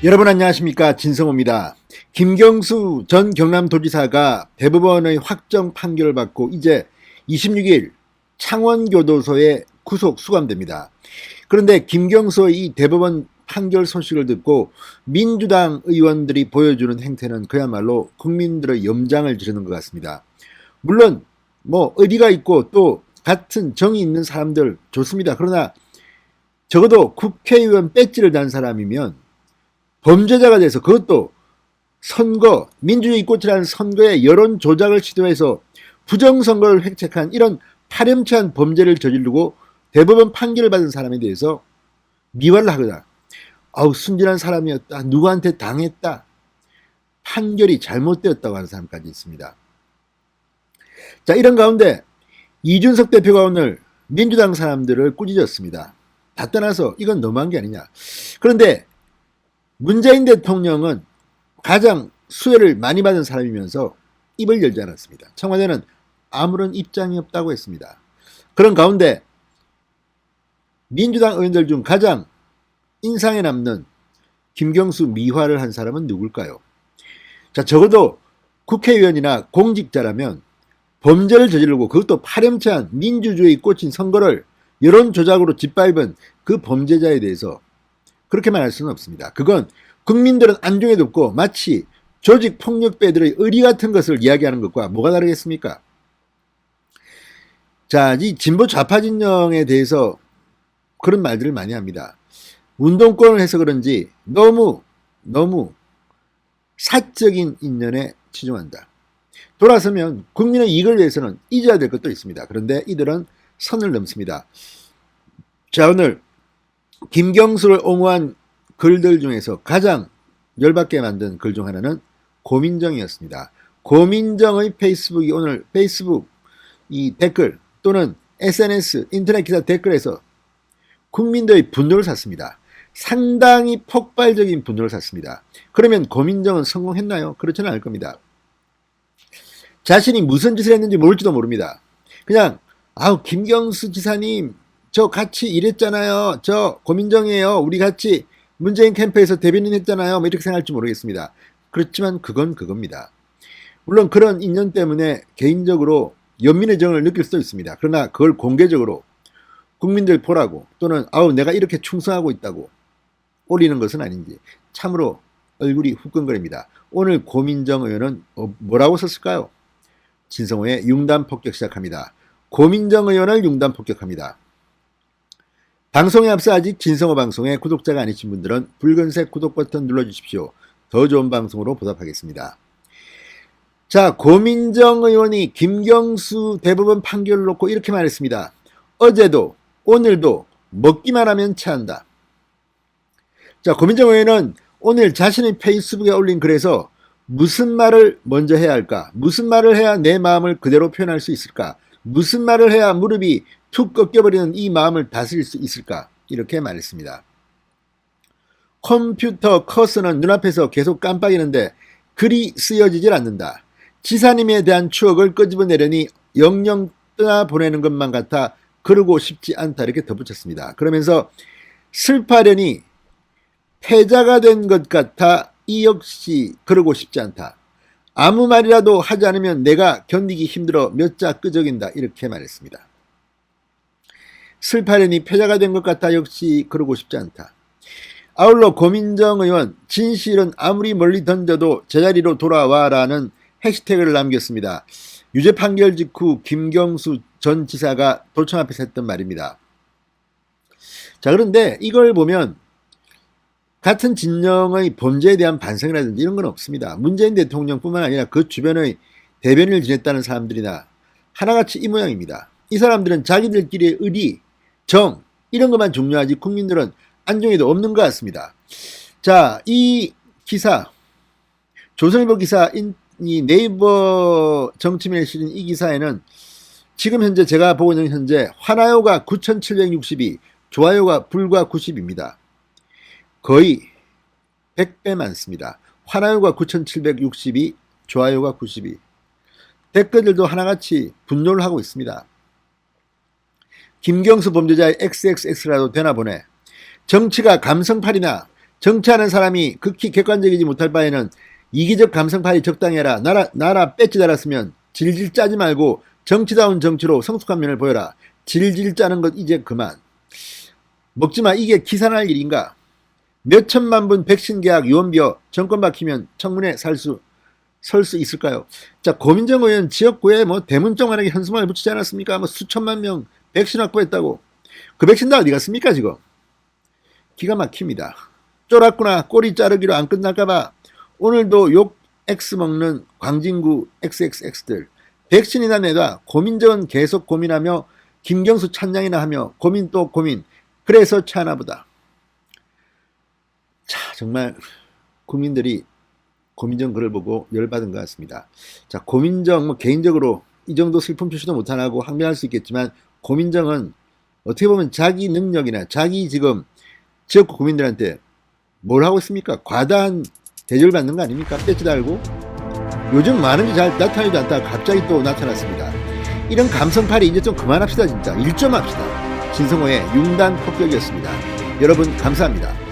여러분 안녕하십니까, 진성호입니다. 김경수 전 경남도지사가 대법원의 확정 판결을 받고 이제 26일 창원교도소에 구속 수감됩니다. 그런데 김경수의 이 대법원 판결 소식을 듣고 민주당 의원들이 보여주는 행태는 그야말로 국민들의 염장을 지르는 것 같습니다. 물론 의리가 있고 또 같은 정이 있는 사람들 좋습니다. 그러나 적어도 국회의원 배지를 단 사람이면 범죄자가 돼서, 그것도 선거, 민주주의 꽃이라는 선거에 여론 조작을 시도해서 부정선거를 획책한 이런 파렴치한 범죄를 저지르고 대법원 판결을 받은 사람에 대해서 미화를 하거나 순진한 사람이었다, 누구한테 당했다, 판결이 잘못되었다고 하는 사람까지 있습니다. 자, 이런 가운데 이준석 대표가 오늘 민주당 사람들을 꾸짖었습니다. 다 떠나서 이건 너무한 게 아니냐. 그런데 문재인 대통령은 가장 수혜를 많이 받은 사람이면서 입을 열지 않았습니다. 청와대는 아무런 입장이 없다고 했습니다. 그런 가운데 민주당 의원들 중 가장 인상에 남는 김경수 미화를 한 사람은 누굴까요? 자, 적어도 국회의원이나 공직자라면 범죄를 저지르고 그것도 파렴치한 민주주의 꽂힌 선거를 여론 조작으로 짓밟은 그 범죄자에 대해서 그렇게 말할 수는 없습니다. 그건 국민들은 안중에도 없고 마치 조직폭력배들의 의리 같은 것을 이야기하는 것과 뭐가 다르겠습니까? 자, 이 진보 좌파 진영에 대해서 그런 말들을 많이 합니다. 운동권을 해서 그런지 너무 사적인 인연에 치중한다. 돌아서면 국민의 이익을 위해서는 잊어야 될 것도 있습니다. 그런데 이들은 선을 넘습니다. 자, 오늘 김경수를 옹호한 글들 중에서 가장 열받게 만든 글 중 하나는 고민정이었습니다. 고민정의 페이스북이 오늘 페이스북 이 댓글 또는 SNS 인터넷 기사 댓글에서 국민들의 분노를 샀습니다. 상당히 폭발적인 분노를 샀습니다. 그러면 고민정은 성공했나요? 그렇지는 않을 겁니다. 자신이 무슨 짓을 했는지 모를지도 모릅니다. 그냥 김경수 지사님 저 같이 일했잖아요. 저 고민정이에요. 우리 같이 문재인 캠프에서 대변인 했잖아요. 이렇게 생각할지 모르겠습니다. 그렇지만 그건 그겁니다. 물론 그런 인연 때문에 개인적으로 연민의 정을 느낄 수도 있습니다. 그러나 그걸 공개적으로 국민들 보라고 또는 내가 이렇게 충성하고 있다고 올리는 것은 아닌지 참으로 얼굴이 후끈거립니다. 오늘 고민정 의원은 뭐라고 썼을까요? 진성호의 융단 폭격 시작합니다. 고민정 의원을 융단 폭격합니다. 방송에 앞서 아직 진성호 방송의 구독자가 아니신 분들은 붉은색 구독 버튼 눌러주십시오. 더 좋은 방송으로 보답하겠습니다. 자, 고민정 의원이 김경수 대법원 판결을 놓고 이렇게 말했습니다. 어제도 오늘도 먹기만 하면 체한다. 자, 고민정 의원은 오늘 자신의 페이스북에 올린 글에서 무슨 말을 먼저 해야 할까? 무슨 말을 해야 내 마음을 그대로 표현할 수 있을까? 무슨 말을 해야 무릎이 툭 꺾여버리는 이 마음을 다스릴 수 있을까? 이렇게 말했습니다. 컴퓨터 커서는 눈앞에서 계속 깜빡이는데 글이 쓰여지질 않는다. 지사님에 대한 추억을 끄집어내려니 영영 떠나보내는 것만 같아 그러고 싶지 않다. 이렇게 덧붙였습니다. 그러면서 슬퍼하려니 패자가 된 것 같아 이 역시 그러고 싶지 않다. 아무 말이라도 하지 않으면 내가 견디기 힘들어 몇 자 끄적인다. 이렇게 말했습니다. 슬퍼하려니 패자가 된 것 같아 역시 그러고 싶지 않다. 아울러 고민정 의원 진실은 아무리 멀리 던져도 제자리로 돌아와 라는 해시태그를 남겼습니다. 유죄 판결 직후 김경수 전 지사가 도청 앞에서 했던 말입니다. 자, 그런데 이걸 보면 같은 진영의 범죄에 대한 반성이라든지 이런 건 없습니다. 문재인 대통령뿐만 아니라 그 주변의 대변인을 지냈다는 사람들이나 하나같이 이 모양입니다. 이 사람들은 자기들끼리의 의리, 정 이런 것만 중요하지 국민들은 안중에도 없는 것 같습니다. 자, 이 기사 조선일보 기사 이 네이버 정치면에 실린 이 기사에는 지금 현재 제가 보고 있는 현재 화나요가 9,762, 좋아요가 불과 90입니다. 거의 100배 많습니다. 화나요가 9,762, 좋아요가 92. 댓글들도 하나같이 분노를 하고 있습니다. 김경수 범죄자의 XXX라도 되나 보네. 정치가 감성팔이나 정치하는 사람이 극히 객관적이지 못할 바에는 이기적 감성파에 적당해라. 나라 배지 달았으면 질질 짜지 말고 정치다운 정치로 성숙한 면을 보여라. 질질 짜는 것 이제 그만. 먹지마. 이게 기산할 일인가? 몇 천만 분 백신 계약 유언비어 정권 바뀌면 청문회 설 수 있을까요? 자, 고민정 의원 지역구에 뭐 대문짝만하게 현수막을 붙이지 않았습니까? 뭐 수천만 명 백신 확보했다고. 그 백신 다 어디 갔습니까 지금? 기가 막힙니다. 쫄았구나. 꼬리 자르기로 안 끝날까봐 오늘도 욕 X 먹는 광진구 XXX들. 백신이나 내다. 고민정은 계속 고민하며 김경수 찬양이나 하며 고민 또 고민. 그래서 차나보다. 자, 정말 국민들이 고민정 글을 보고 열받은 것 같습니다. 자, 고민정 뭐 개인적으로 이 정도 슬픔 표시도 못하고 항변할 수 있겠지만 고민정은 어떻게 보면 자기 능력이나 자기 지금 지역구 국민들한테 뭘 하고 있습니까? 과다한 대접을 받는 거 아닙니까? 배지 달고. 요즘 많은 게 잘 나타나지도 않다가 갑자기 또 나타났습니다. 이런 감성팔이 이제 좀 그만합시다. 진짜 일 좀 합시다. 진성호의 융단 폭격이었습니다. 여러분 감사합니다.